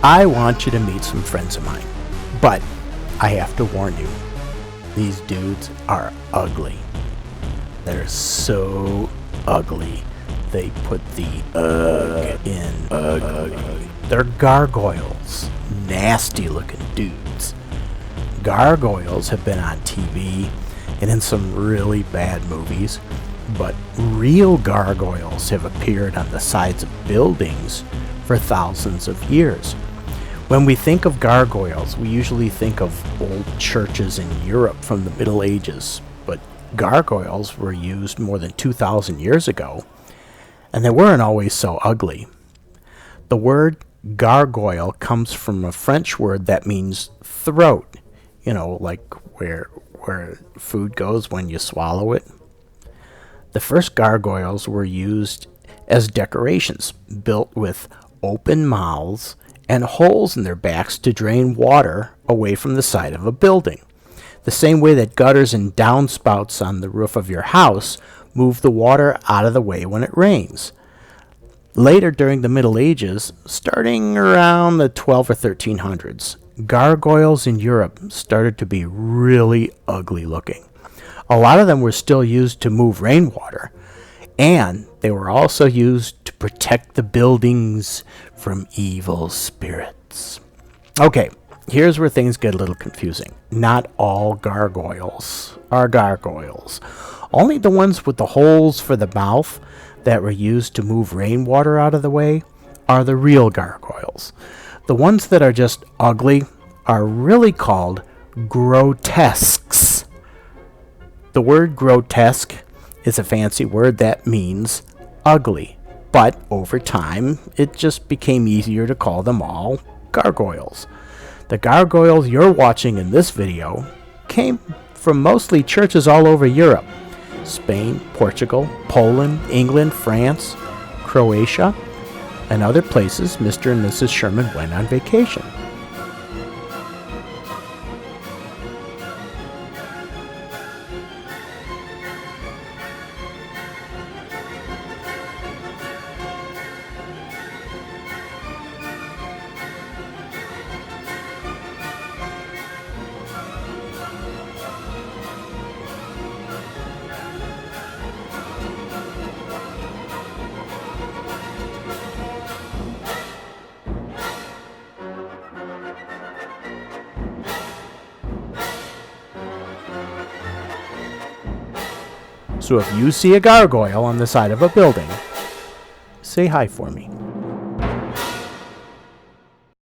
I want you to meet some friends of mine, but I have to warn you, these dudes are ugly. They're so ugly, they put the in ugly. They're gargoyles, nasty looking dudes. Gargoyles have been on TV and in some really bad movies, but real gargoyles have appeared on the sides of buildings for thousands of years. When we think of gargoyles, we usually think of old churches in Europe from the Middle Ages, but gargoyles were used more than 2,000 years ago, and they weren't always so ugly. The word gargoyle comes from a French word that means throat, like where food goes when you swallow it. The first gargoyles were used as decorations, built with open mouths and holes in their backs to drain water away from the side of a building. The same way that gutters and downspouts on the roof of your house move the water out of the way when it rains. Later during the Middle Ages, starting around the 12 or 1300s, gargoyles in Europe started to be really ugly looking. A lot of them were still used to move rainwater, and they were also used to protect the buildings from evil spirits. Okay, here's where things get a little confusing. Not all gargoyles are gargoyles. Only the ones with the holes for the mouth that were used to move rainwater out of the way are the real gargoyles. The ones that are just ugly are really called grotesques. The word grotesque is a fancy word that means ugly, but over time it just became easier to call them all gargoyles. The gargoyles you're watching in this video came from mostly churches all over Europe: Spain, Portugal, Poland, England, France, Croatia, and other places Mr. and Mrs. Sherman went on vacation. So if you see a gargoyle on the side of a building, say hi for me.